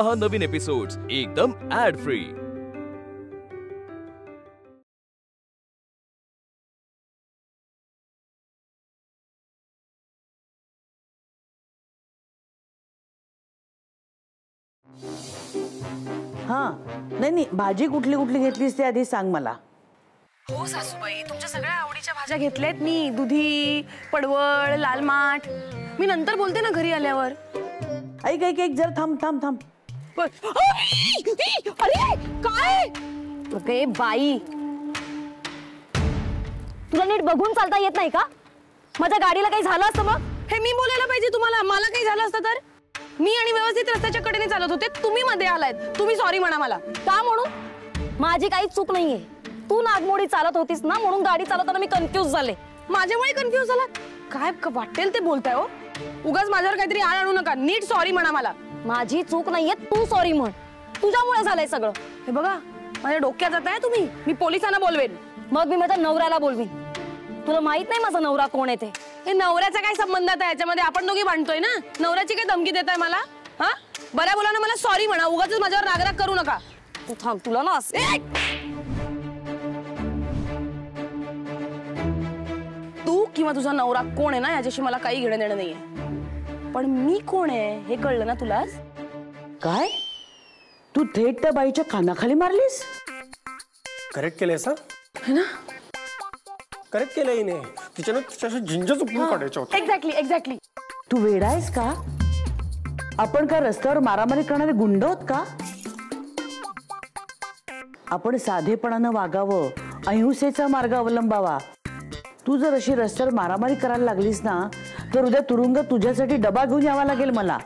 पहा नवीन एपिसोड्स एकदम add free. हाँ नाही भाजी कुठली कुठली घेतलीस ते आधी सांग मला। हो सासूबाई, तुमच्या सगळ्या आवडीच्या भाज्या घेतल्यात मी। दुधी, पडवळ, लाल माठ। मी नंतर बोलते ना घरी आल्यावर। ऐक ऐक ऐक जर थांब थांब थांब। अरे काय अगे बाई, तुला नीट बघून चालता येत नाही का? माझ्या गाडीला काही झालं असतं मग? हे मी बोलायला पाहिजे तुम्हाला? मला काही झालं असतं तर? मी आणि व्यवस्थित रस्त्याच्या कडेने चालत होते, तुम्ही मध्ये आलात। तुम्ही सॉरी म्हणा मला। का म्हणून? माझी काही चूक नाहीये। तू नागमोडी चालत होतीस ना, म्हणून गाडी चालवताना मी कन्फ्यूज झाले। माझ्यामुळे कन्फ्यूज झाला? काय वाटेल ते बोलताय हो। उगाच माझ्यावर काहीतरी आळ आणू नका। नीट सॉरी म्हणा मला। माझी चूक नाहीये, तू सॉरी म्हण। तुझ्यामुळे झालंय सगळं। हे बघा, माझ्या डोक्यात जाताय तुम्ही। मी पोलिसांना बोलवेन। मग मी माझ्या नवऱ्याला बोलवीन। तुला माहित नाही माझा नवरा कोण आहे ते? हे नवऱ्याचा काय संबंध आता याच्यामध्ये? आपण दोघी भांडतोय ना। नवऱ्याची काय धमकी देताय मला? हा बऱ्या बोला ना, मला सॉरी म्हणा। उगाच माझ्यावर रागराग करू नका। तू थांब, तुला ना तू किंवा तुझा नवरा कोण आहे ना, याच्याशी मला काही घेणं देणं नाहीये। पण मी कोण आहे हे कळलं ना तुला? काय तू थेट त्या बाईच्या कानाखाली मारलीस? करेक्ट केलंय सर, है ना? करेक्ट केलंय हिने। तिच्यानं तिच्याशी झिंज चुकून काढायचं होतं। Exactly exactly. तू वेडा आहेस का? आपण काय रस्त्यावर मारामारी करणारे गुंड आहोत का? आपण साधेपणानं वागावं, अहिंसेचा मार्ग अवलंबावा। तू जर अशी रस्त्यावर मारामारी करायला लागलीस ना, तर उद्या तुरुंग तुझ्यासाठी डबा घेऊन यावा लागेल मला।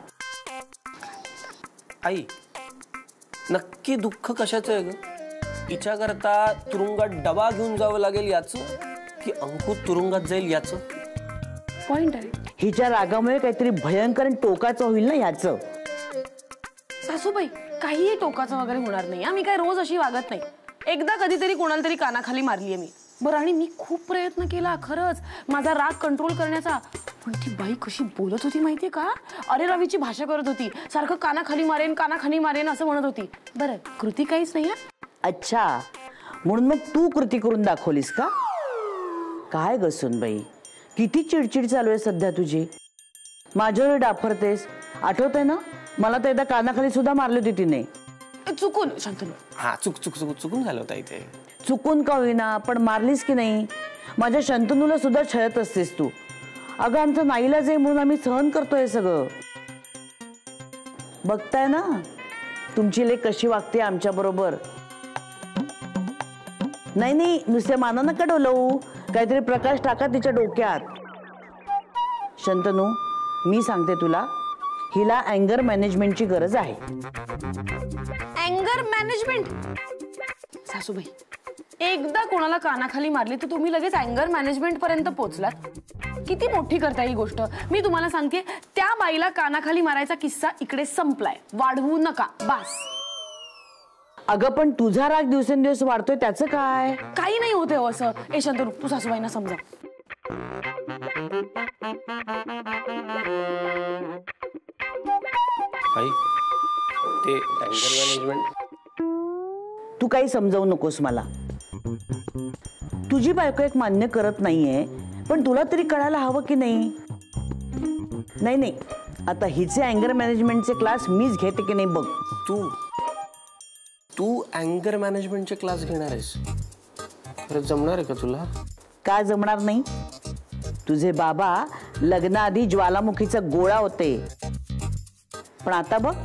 आई, नक्की दुःख कशाचं आहे ग? हिच्या करता तुरुंगात डबा घेऊन जावं लागेल याचं, की अंकु तुरुंगात जाईल याचं? पॉइंट आहे। हिच्या रागामुळे काहीतरी भयंकर आणि टोकाचं होईल ना याचं। सासूबाई, काहीही टोकाचं वगैरे होणार नाही। मी काय रोज अशी वागत नाही। एकदा कधीतरी कोणाला तरी कानाखाली मारलीये मी। बरं, आणि मी खूप प्रयत्न केला खरंच माझा राग कंट्रोल करण्याचा। पण ती बाई कशी बोलत होती माहितीये का? अरे रवीची भाषा करत होती। सारखं कानाखाली मारेन असं म्हणत होती। बरं, कृती काहीच नाही। अच्छा, म्हणून मग तू कृती करून दाखवलीस का? काय ग सुनबाई, किती चिडचिड चालू आहे सध्या तुझी? माझ्यावर डाफरतेस, आठवतंय ना? मला तर एकदा कानाखाली सुद्धा मारली होती तिने। चुकून शांतनु। हा चुकून झालं होतं इथे। चुकून का होईना, पण मारलीस की नाही? माझ्या शंतनूला सुद्धा छळत असतेस तू। अगं आमचा नाईलाज आहे म्हणून आम्ही सहन करतोय सगळं। बघताय ना तुमची लेक कशी वागते आमच्या बरोबर। नाही नुसते माना नका डोलवू, काहीतरी प्रकाश टाका तिच्या डोक्यात। शंतनू, मी सांगते तुला, हिला अँगर मॅनेजमेंटची गरज आहे। अँगर मॅनेजमेंट? सासूबाई, एकदा कोणाला कानाखाली मारली तर तुम्ही लगेच अँगर मॅनेजमेंट पर्यंत पोहोचलात? किती मोठी करताय ही गोष्ट। मी तुम्हाला सांगते, त्या बाईला कानाखाली मारायचा किस्सा इकडे संपलाय। वाढवू नका, बस। अगं पण तुझा राग दिवसेंदिवस वाढतोय, त्याचं काय? काही नाही होते हो असं। ए शंतनू, तू सासूबाईंना समजा। आई, ते अँगर मॅनेजमेंट तू काही समजावू नकोस मला। तुझी बायको एक मान्य करत नाहीये, पण तुला तरी कळायला हवं की नाही? नाही, आता हिचे अँगर मॅनेजमेंटचे क्लास मीच घेते की नाही बघ। तू अँगर मॅनेजमेंटचे क्लास घेणार आहेस? खरंच जमणार आहे का तुला? का जमणार नाही? तुझे बाबा लग्नाआधी ज्वालामुखीचा गोळा होते, पण आता बघ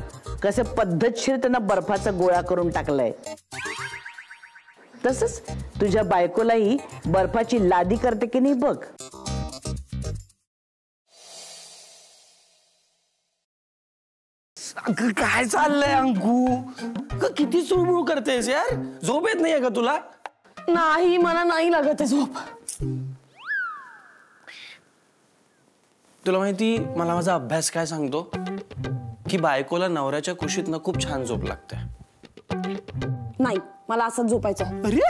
कसे पद्धतशीर त्यांना बर्फाचा गोळा करून टाकलाय। तसंच तुझ्या बायकोलाही बर्फाची लादी करते की नाही बघ। काय चाललंय अंकु? किती चुळबुळ करतेस यार? झोप येत नाहीये का तुला? नाही, मला नाही लागत झोप। तुला माहिती, मला माझा अभ्यास काय सांगतो की बायकोला नवऱ्याच्या कुशीतनं खूप छान झोप लागते। नाही, मला असंच झोपायचं। अरे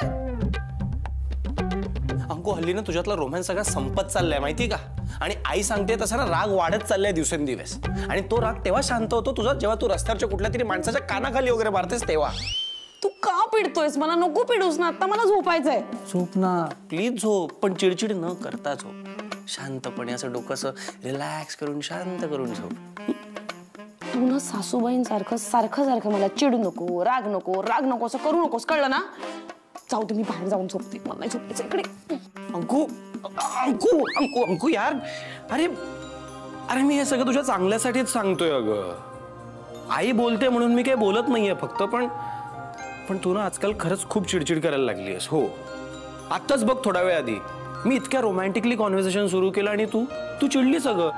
अंकू हल्ली ना तुझ्यातला रोमॅन्स सगळा संपत चाललाय माहिती का? आणि आई सांगते तसा ना राग वाढत चाललाय दिवसेंदिवस. आणि तो राग तेव्हा शांत होतो तुझा जेव्हा तू रस्त्यावरच्या कुठल्या तरी माणसाच्या कानाखाली वगैरे मारतेस तेव्हा. तू का पिडतोयस? मला नको पिडूस ना, आता मला झोपायचंय. झोप ना प्लीज झोप, पण चिडचिड न करता झोप. शांतपणे असं डोकं असं रिलॅक्स करून शांत करून झोप. तू ना सासूबाईंसारखं सारखं सारखं मला चिडू नको, राग नको असं करू नकोस, कळलं ना? जाऊ दे, मी बाहेर जाऊन झोपते, मला नाही झोपायचं इकडे. अंकू अंकू अंकू अंकू यार, अरे अरे मी हे सगळं तुझ्या चांगल्यासाठीच सांगतोय अगं. आई बोलते म्हणून मी काही बोलत नाहीये फक्त, पण तू ना आजकाल खरंच खूप चिडचिड करायला लागली आहेस. हो, आत्ताच बघ थोडा वेळ आधी मी इतक्या रोमॅन्टिकली कॉन्व्हर्सेशन सुरू केलं आणि तू चिडलीस अगं.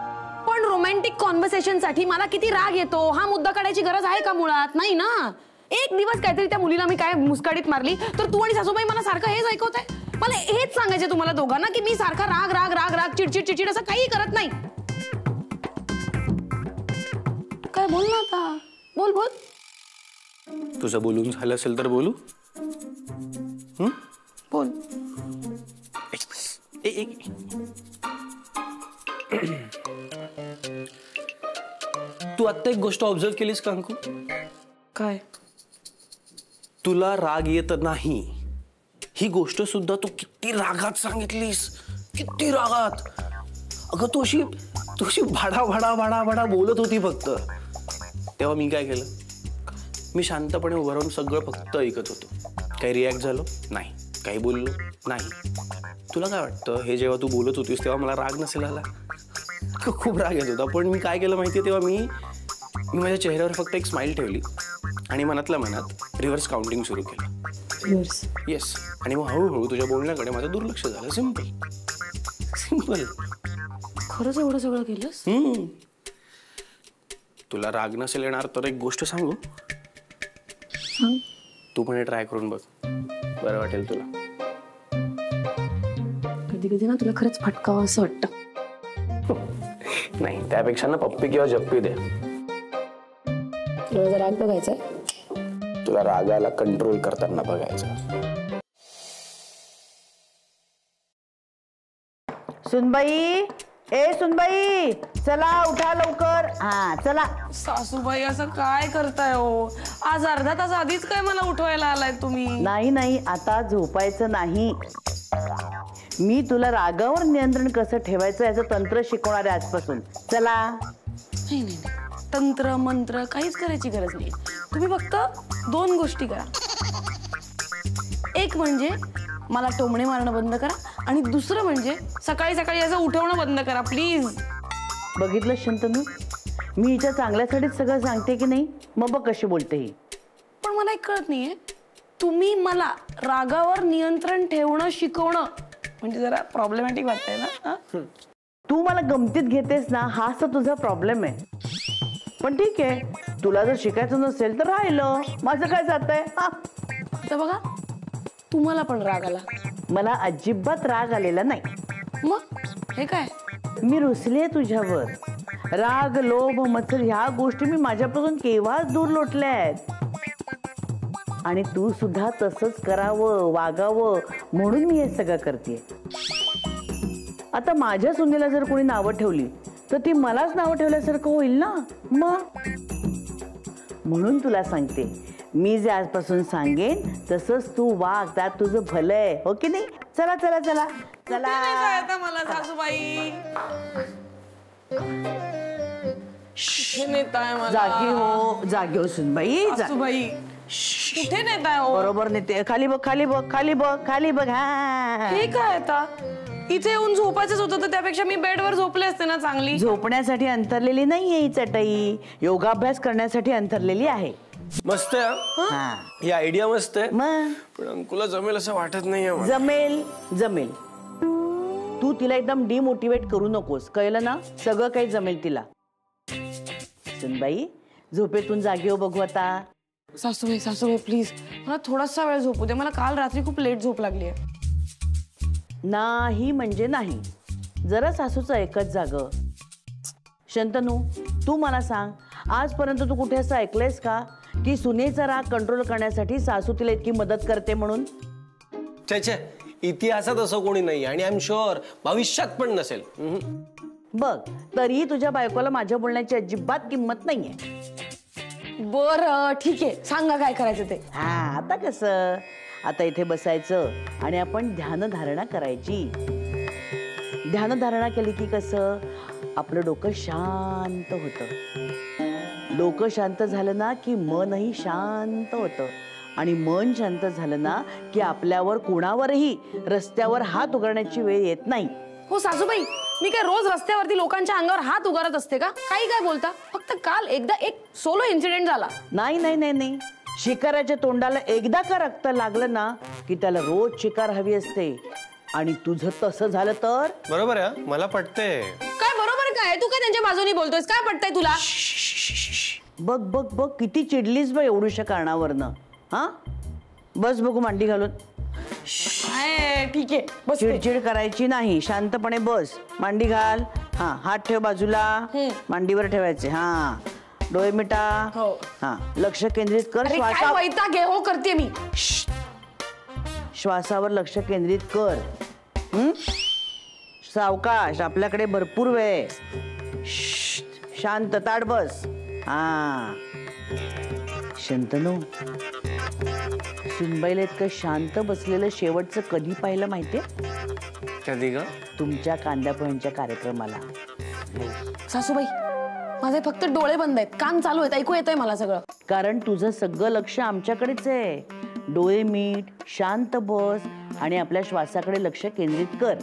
पण रोमॅन्टिक कॉन्व्हर्सेशन साठी मला किती राग येतो हा मुद्दा काढायची गरज आहे का? मुळात नाही ना. एक दिवस काहीतरी त्या मुलीला मी काय मुस्काडीत मारली तर तू आणि सासूबाई मला सारखं हेच ऐकवताय. मला हेच सांगायचं तुम्हाला दोघांना की मी सारखा राग राग राग राग चिडचिड चिडचिड असं काही करत नाही. काय बोल ना आता, बोल बोल. तुझं बोलून झालं असेल तर बोलू. बोल. तू आत्ता एक गोष्ट ऑब्झर्व केलीस का अंकू? काय? तुला राग येत नाही ही गोष्ट सुद्धा तू किती रागात सांगितलीस, किती रागात. अगं तू अशी भाडा भाडा भाडा भाडा बोलत होती फक्त. तेव्हा मी काय केलं? मी शांतपणे उभं राहून सगळं फक्त ऐकत होतो. काही रिॲक्ट झालो नाही, काही बोललो नाही. तुला काय वाटतं हे जेव्हा तू बोलत होतीस तेव्हा मला राग नसेल आला? खूप राग येत होता. पण मी काय केलं माहितीये, तेव्हा मी माझ्या चेहऱ्यावर फक्त एक स्माइल ठेवली आणि मनातल्या मनात रिव्हर्स काउंटिंग सुरू केलं. येस. आणि मग हळूहळू तुझ्या बोलण्याकडे माझं दुर्लक्ष झालं. Simple simple. खरंच एवढं सगळं केलंस? तुला राग नसेल येणार तर एक गोष्ट सांगू? तू पण हे ट्राय करून बघ, बरं वाटेल तुला. कधी कधी ना तुला खरंच फटकावं असं वाटतं. नाही, त्यापेक्षा ना पप्पी किंवा जप्पी दे. तुला राग बघायचाय? तुला रागाला कंट्रोल करताना बघायचं. सुनबाई, ए सुनबाई, चला उठा लवकर. हा चला. सासूबाई असं काय करताय हो? आज अर्धा तास आधीच काय मला उठवायला आलाय तुम्ही? नाही, आता झोपायचं नाही. मी तुला रागावर नियंत्रण कसं ठेवायचं याचं तंत्र शिकवणार आहे आजपासून. चला. नाही, तंत्र मंत्र काहीच करायची गरज नाही. तुम्ही फक्त 2 गोष्टी करा. एक म्हणजे मला टोमणे मारणं बंद करा आणि दुसरं म्हणजे सकाळी सकाळी असं उठवणं बंद करा प्लीज. बघितलं शंतनू, मी हिच्या चांगल्यासाठीच सगळं सांगते की नाही? मग बघ कशी बोलते ही. पण मला एक कळत नाहीये, तुम्ही मला रागावर नियंत्रण ठेवणं शिकवणं म्हणजे जरा प्रॉब्लेमॅटिक वाटतंय ना? तू मला गमतीत घेतेस ना, हाच तर तुझा प्रॉब्लेम आहे. पण ठीक आहे, तुला जर शिकायचं नसेल तर राहिलं, माझं काय जातंय. आता बघा, तुम्हाला पण राग आला. मला अजिबात राग आलेला नाही. मग हे काय? मी रुसले तुझ्यावर. राग, लोभ, मत्सर ह्या गोष्टी मी माझ्यापासून केव्हाच दूर लोटल्या आहेत. आणि तू सुद्धा तसंच करावं, वागावं म्हणून मी हे सगळं करते. आता माझ्या सुनेला जर कोणी नावं ठेवली तर ती मलाच नावं ठेवल्यासारखं होईल ना. मग म्हणून तुला सांगते, मी जे आजपासून सांगेन तसंच तू वाग, त्यात तुझं भलं आहे, हो की नाही? चला चला चला चला. मला सासूबाई नेताय मला. जागी हो सुनबाई. सासूबाई कुठे नेताय हो? बरोबर नेते. खाली बघ, खाली बघ, खाली बघ, खाली बघ. हा, हे काय आता? इथे येऊन झोपायचंच होतं तर त्यापेक्षा मी बेडवर झोपले असते ना चांगली. झोपण्यासाठी अंतरलेली नाहीये ही चटई, योगाभ्यास करण्यासाठी अंतरलेली आहे. मस्त आहे, ही आयडिया मस्त आहे. मग पण अंकुला जमेल असं वाटत नाहीये. जमेल जमेल. तू तिला एकदम डिमोटिवेट करू नकोस, कळलं ना? सगळं काही जमेल तिला. सुनबाई, झोपेतून जागी हो बघू आता. सासूबाई प्लीज मला थोडासा वेळ झोपू दे. मला काल रात्री खूप लेट झोप लागली आहे. नाही म्हणजे नाही, जरा सासूचं ऐकत जाग. शंतनू, तू मला सांग, आजपर्यंत तू कुठे असं ऐकलंयस का की सुनेचा राग कंट्रोल करण्यासाठी सासू तिला इतकी मदत करते म्हणून? छे, इतिहासात असं कोणी नाही आणि आय एम शुअर भविष्यात पण नसेल. बघ तरीही तुझ्या बायकोला माझ्या बोलण्याची अजिबात किंमत नाहीये. बरं ठीक आहे, सांगा काय करायचं ते. हा आता कसं, आता इथे बसायचं आणि आपण ध्यानधारणा करायची. ध्यानधारणा केली की कसं आपलं डोकं शांत होतं. डोकं शांत झालं ना की मनही शांत होतं आणि मन शांत झालं ना की आपल्यावर कोणावरही रस्त्यावर हात उगारण्याची वेळ येत नाही. हो सासूबाई, मी काय रोज रस्त्यावरती लोकांच्या अंगावर हात उगारत असते का? काही काय बोलता? फक्त काल एकदा एक सोलो इन्सिडेंट झाला. नाही नाही नाही नाही, शिकाराच्या तोंडाला एकदा का रक्त लागलं ना की त्याला रोज शिकार हवी असते. आणि तुझं तसं झालं तर? बरोबर आहे, मला पटतंय. काय बरोबर काय? तू काय त्यांच्या बाजूनी बोलतोयस? काय पटतंय तुला? बघ बघ बघ किती चिडलीस बा एवढ्याशा कारणावरनं. हा बस बघू मांडी घालून. ठीक आहे, बस. चिडचिड करायची नाही, शांतपणे बस. मांडी घाल. हा हात ठेव बाजूला, मांडीवर ठेवायचे. हा डोळे मिटा. हो. हा लक्ष केंद्रित कर. काय वैताग आहे हो करते मी. श्वासावर लक्ष केंद्रित कर. सावकाश, आपल्याकडे भरपूर वेळ. शांत ताट बस. हा शंतनू, सुनबाईला इतकं शांत बसलेलं शेवटचं कधी पाहिलं माहितीये? कधी ग? तुमच्या कांद्या पोह्यांच्या कार्यक्रमाला. सासूबाई, माझे फक्त डोळे बंद आहेत, कान चालू आहेत, ऐकू येतंय मला सगळं. कारण तुझं सगळं लक्ष आमच्याकडेच आहे. डोळे मीट, शांत बस आणि आपल्या श्वासाकडे लक्ष केंद्रित कर.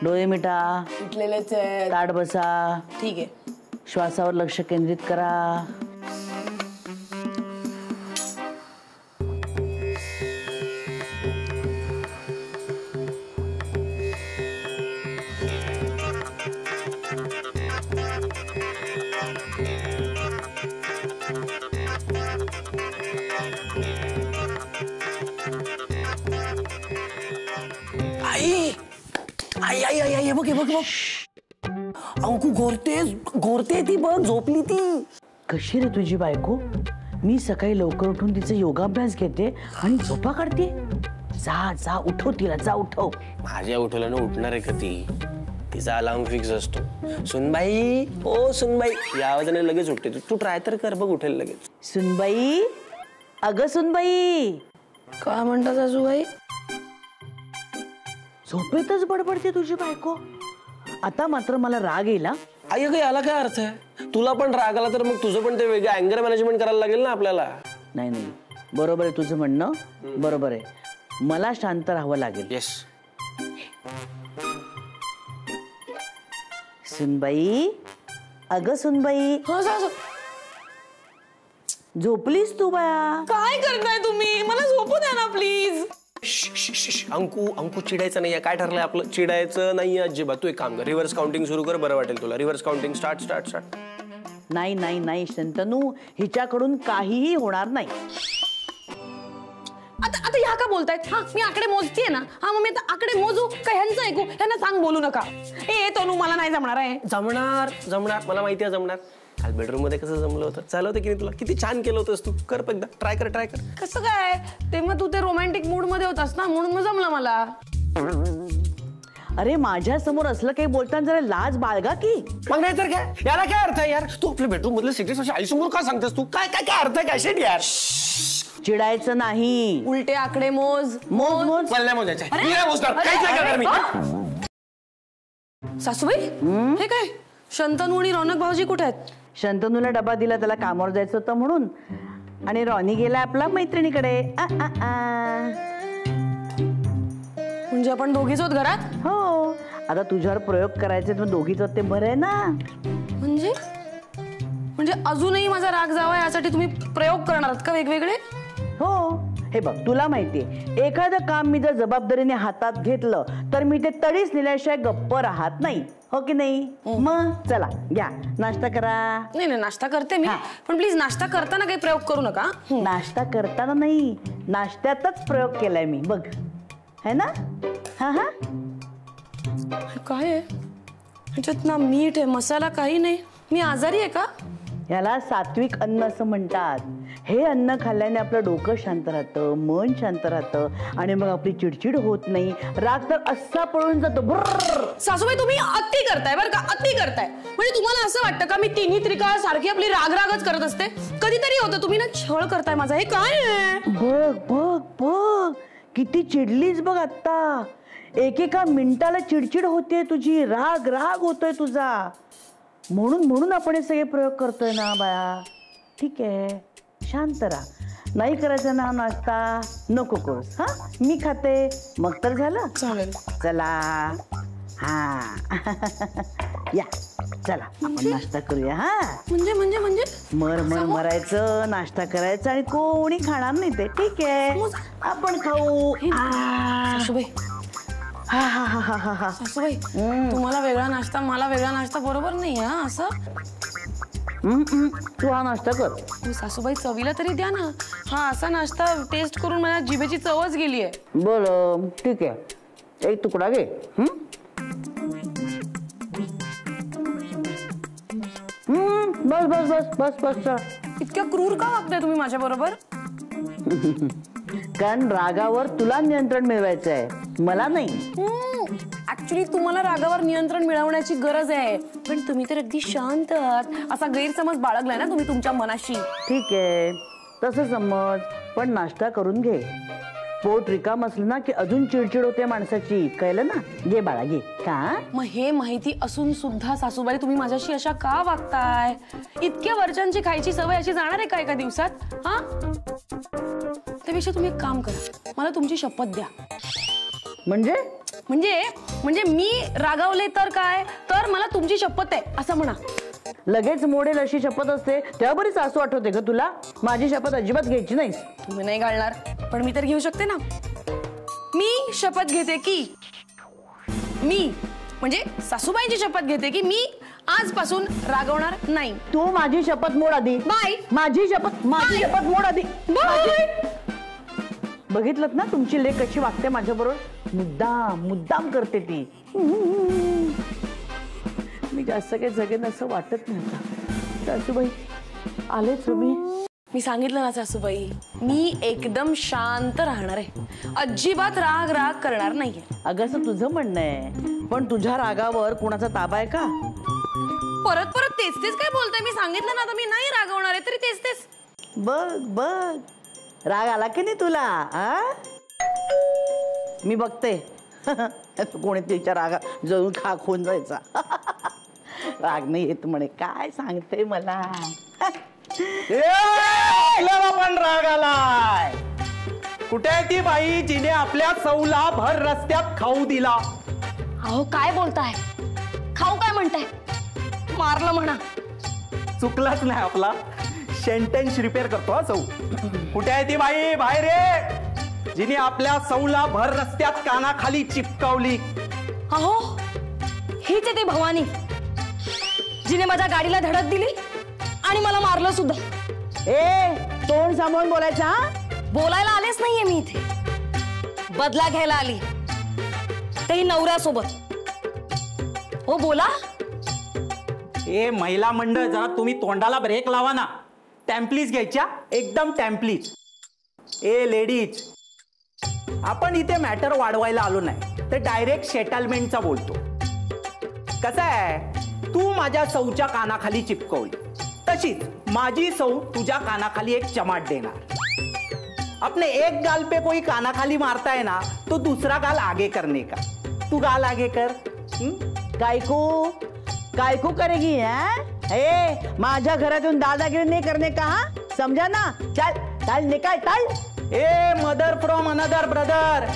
डोळे मिटा, उठलेलेच आहेत. ताट बसा. ठीक आहे. श्वासावर लक्ष केंद्रित करा. आई आई आई आई बघ बघ बघ, अंकू घोरते ती बघ, झोपली ती. कशी रे तुझी बायको? मी सकाळी लवकर उठून तिचा योगाभ्यास घेते आणि झोपा काढते. जा जा उठव तिला, जा उठव. माझ्या उठवल्यानं उठणार आहे का ती? तिचा अलार्म फिक्स असतो. सुनबाई, ओ सुनबाई, या आवाजाने लगेच उठते. तू ट्राय तर कर बघ, उठेल लगेच. सुनबाई, अगं सुनबाई. काय म्हणता सासूबाई? झोपेतच बडबडते तुझी बायको. आता मात्र मला राग येईल. आई अगं याला काय अर्थ आहे? तुला पण राग आला तर मग तुझं पण ते वेगळं अँगर मॅनेजमेंट करायला लागेल ना आपल्याला. नाही नाही, बरोबर आहे तुझं म्हणणं, बरोबर आहे. मला शांत राहावं लागेल. येस. सुनबाई, अगं सुनबाई. हो सासू. झोपलीस तू बाया? काय करताय तुम्ही? मला झोपू द्या ना प्लीज. अंकू चिडायचं नाहीये. काय ठरलंय आपलं? चिडायचं नाहीये अजिबात. तू एक काम कर, रिव्हर्स काउंटिंग सुरू कर, बरं वाटेल तुला. Reverse counting, start start start. नाही नाही नाही शंतनू, हिच्याकडून काहीही होणार नाही. आता ह्या का बोलतायत? हा मी आकडे मोजतीये ना. हा मग मी आता आकडे मोजू का ह्यांचं ऐकू? ह्यांना सांग बोलू नका. ए तनू, मला नाही जमणार आहे. जमणार जमणार, मला माहिती आहे जमणार. काल बेडरूम मध्ये कसं जमलं होतं? चाललं होतं की नाही तुला? किती छान केलं होतंस तू. कर एकदा, ट्राय कर ट्राय कर. कसं काय? तेव्हा तू ते रोमॅन्टिक मूड मध्ये होतास ना, म्हणून मग जमलं मला. अरे माझ्या समोर असलं काही बोलताना जरा लाज बाळगा की. मग नाही तर काय? याला काय अर्थ आहे यार? तू आपल्या बेडरूम मधले सिक्रेट्स अशी आईसमोर का सांगतेस तू? काय काय काय अर्थ आहे? काय शेट यार. चिडायचं नाही. उलटे आकडे मोज. मोज मोज. मला मोजायचं. मी नाही मोजणार. काहीच नाही करणार मी. सासूबाई, हे काय? शंतनू आणि रौनक भाऊजी कुठे आहेत? शंतनूला डबा दिला, त्याला कामावर जायचं होतं म्हणून. आणि रॉनी गेला आपला मैत्रिणीकडे. म्हणजे आपण दोघीच आहोत घरात? हो, आता तुझ्यावर प्रयोग करायचे तर दोघीच होते, बरं आहे ना? म्हणजे अजूनही माझा राग जावा यासाठी तुम्ही प्रयोग करणार आहात का वेगवेगळे? हो. हे बघ, तुला माहितीये, एखादं काम मी जर जबाबदारीने हातात घेतलं तर मी ते तडीच नेल्याशिवाय गप्प राहत नाही. हो की नाही? मग चला घ्या, नाश्ता करा. नाही नाही, नाश्ता करते मी, पण प्लीज नाश्ता करताना काही प्रयोग करू नका. नाश्ता करताना नाही, नाश्त्यातच प्रयोग केलाय मी, बघ. है ना? हा हा. काय आहे ह्याच्यात? ना मीठ आहे, मसाला काही नाही. मी आजारी आहे का? याला सात्विक अन्न असं म्हणतात. हे अन्न खाल्ल्याने आपलं डोकं शांत राहतं, मन शांत राहतं आणि मग आपली चिडचिड होत नाही. राग तर असा पळून जातो. ब्रर. सासूबाई तुम्ही अति करताय बरं का, अति करताय. म्हणजे तुम्हाला असं वाटतं का मी तिन्ही त्रिकाळ सारखी आपली रागरागच करत असते? कधीतरी होतं. तुम्ही ना छळ करताय माझा. हे काय आहे? बघ बघ बघ किती चिडलीस बघ आत्ता. एकेका मिनिटाला चिडचिड होते तुझी, राग राग होतोय तुझा. म्हणून आपण हे सगळे प्रयोग करतोय ना बाया. ठीक आहे, शांत राहा. नाही करायचा ना नाश्ता, नको करूस. हा, मी खाते मग तर झालं. चालेल. चला हा या चला आपण नाश्ता करूया. हा म्हणजे म्हणजे म्हणजे मरायचं, नाश्ता करायचा आणि कोणी खाणार नाही ते. ठीक आहे, आपण खाऊ. सासूबाई हा हा हा हा हा हा. सासूबाई तुम्हाला वेगळा नाश्ता, मला वेगळा नाश्ता बरोबर नाही हा असं. तू हा नाश्ता कर. सासूबाई चवीला तरी द्या ना. हा असा नाश्ता टेस्ट करून माझ्या जिभेची चवच गेली आहे. बरं ठीक आहे, एक तुकडा घे. बस बस बस बस बस चल. इतक्या क्रूर का वागताय तुम्ही माझ्या बरोबर? कारण रागावर तुला नियंत्रण मिळवायचं आहे, मला नाही. ऍक्च्युली तुम्हाला रागावर नियंत्रण मिळवण्याची गरज आहे, पण तुम्ही तर अगदी शांत आहात असा गैरसमज बाळगलाय ना तुम्ही तुमच्या मनाशी. ठीक आहे तसं समज, पण नाश्ता करून घे. पोट रिकाम असलं ना की अजून चिडचिड होते माणसाची, कळलं ना. घे बाळा घे. का मग हे माहिती असून सुद्धा सासूबाई तुम्ही माझ्याशी अशा का वागताय? इतक्या वर्षांची खायची सवय अशी जाणार आहे का एका दिवसात? हा, त्यापेक्षा तुम्ही एक काम करा, मला तुमची शपथ द्या. म्हणजे म्हणजे मी रागावले तर काय, तर मला तुमची शपथ आहे असं म्हणा. लगेच मोडेल अशी शपथ असते तेव्हा बरी सासू आठवते का तुला? माझी शपथ अजिबात घ्यायची नाहीस. तुम्ही नाही घालणार पण मी तर घेऊ शकते ना. मी शपथ घेते की मी म्हणजे सासूबाईंची शपथ घेते की मी आजपासून रागवणार नाही. तू माझी शपथ मोड आधी. बाय. माझी शपथ मोड आधी. बघितलं ना तुमची लेक कशी वागते माझ्या बरोबर. मुद्दाम करते ती. मी जास्त काही जगेन असं वाटत नाही आता. सासूबाई आले तुम्ही. मी सांगितलं ना सासूबाई, मी एकदम शांत राहणार आहे, अजिबात राग राग करणार नाहीये. अगं असं तुझं म्हणणं आहे, पण तुझ्या रागावर कोणाचा ताबा आहे का? परत परत तेच काय बोलताय? मी सांगितलं ना आता मी नाही रागवणार आहे, तरी तेच. बघ राग आला की नाही तुला? मी बघते कोणी तिच्या रागा जळून खाक होऊन जायचा. राग नाही येत म्हणे, काय सांगते मला. पण राग आलाय. कुठे आहे ती बाई जिने आपल्या सौला भर रस्त्यात खाऊ दिला? अहो काय बोलताय? खाऊ काय म्हणताय? मारलं म्हणा. चुकलाच नाही आपला सेंटेन्स रिपेअर करतो हा सौ. कुठे आहे ती बाई बाहेर रे, जिने आपल्या सौला भर रस्त्यात कानाखाली चिपकावली? अहो हीच आहे ती भवानी, जिने माझ्या गाडीला धडक दिली आणि मला मारलं सुद्धा. तोंड सांभाळून बोलायचा. बोलायला आलेच नाहीये मी इथे, बदला घ्यायला आली, तेही नवऱ्यासोबत. हो बोला. महिला मंडळ जरा तुम्ही तोंडाला ब्रेक लावा ना. टॅम्पलीज घ्यायच्या, एकदम टॅम्पलीज. लेडीज, आपण इथे मॅटर वाढवायला आलो नाही, तर डायरेक्ट सेटलमेंटचा बोलतो. कसं आहे, तू माझ्या सौच्या कानाखाली चिपकवली, तशीच माझी सौ तुझ्या कानाखाली एक चमाट देणार. अपने एक गाल पे कोई कानाखाली मारता है ना, तो दूसरा गाल आगे करने का. तू गाल आगे कर. कायको करेगी? माझ्या घरात येऊन दादागिरी नाही करणे का? समजा ना. चल निकाल चल. Mother from another brother.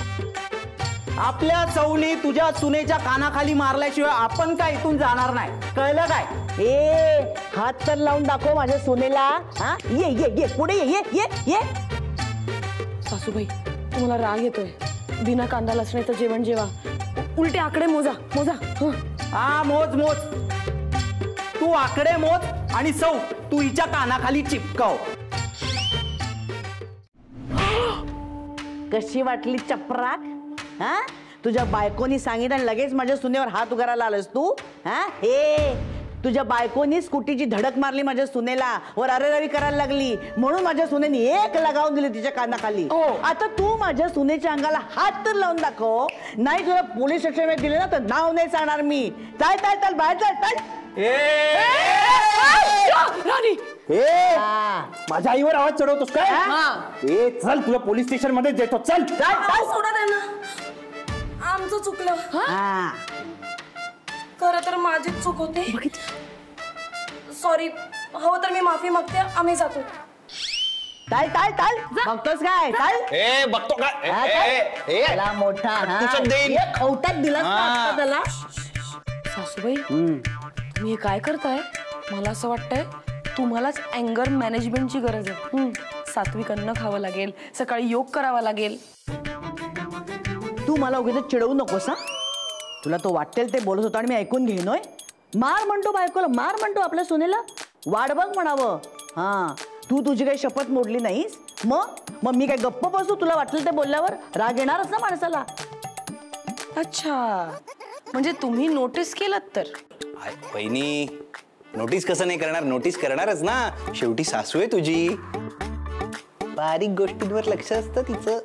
आपल्या सौनी तुझ्या सुनेच्या कानाखाली मारल्याशिवाय आपण काय इथून जाणार नाही, कळलं काय? हात तर लावून दाखव माझ्या सुनेला. ये पुढे ये. सासूबाई तुम्हाला राग येतोय, बिना कांदा लसणाचं जेवण जेवा, उलटे आकडे मोजा. हा मोज. तू आकडे मोज आणि सौ तू हिच्या कानाखाली चिपकाव. कशी वाटली चपराक? तुझ्या बायकोनी सांगितलं आणि लगेच माझ्या सुनेवर हात उगारायला आलास तू. तुझ्या बायकोनी स्कूटीची धडक मारली माझ्या सुनेला, वर अरेरावी करायला लागली, म्हणून माझ्या सुनेनी एक लगावून दिली तिच्या कानाखाली. आता तू माझ्या सुनेच्या अंगाला हात तर लावून दाखव, नाही तुला पोलीस स्टेशन दिले ना तर नाव नाही सांगणार मी. चाल चाल चाल बाहेर चाल चाल. राणी माझ्या आईवर आवाज चढवतोस काय? ए चल तुला पोलीस स्टेशन मध्ये देतो. चल सोडा त्यांना, आमचं चुकलं. हा खरं तर माझीच चूक होती. सॉरी. हो तर मी माफी मागते. आम्ही जातो. चाल चाल चाल. बघतोस काय? चाल. ए बघतो काय? त्याला मोठा हा. तुझं देईन. एक खवट्यात दिलास ना आता त्याला. सासूबाई तुम्ही हे काय करताय? मला असं वाटतंय तुम्हालाच अँगर मॅनेजमेंटची गरज आहे. सात्विक अन्न खावं लागेल, सकाळी योग करावा लागेल. तू मला उगीच चिडवू नकोस हा. तुला तो वाटेल ते बोलत होता आणि मी ऐकून घेईनोय. मार म्हणतो बायकोला, मार म्हणतो आपल्या सुनेला. वाट बघ म्हणावं. हा तू तुझी काही शपथ मोडली नाहीस, मग मी काय गप्प बसू? तुला वाटलं ते बोलल्यावर राग येणारच ना माणसाला. अच्छा, म्हणजे तुम्ही नोटीस केलं तर? वहिनी नोटीस कसं नाही करणार? नोटीस करणारच ना, शेवटी सासू आहे तुझी. बारीक गोष्टींवर लक्ष असतं तिचं.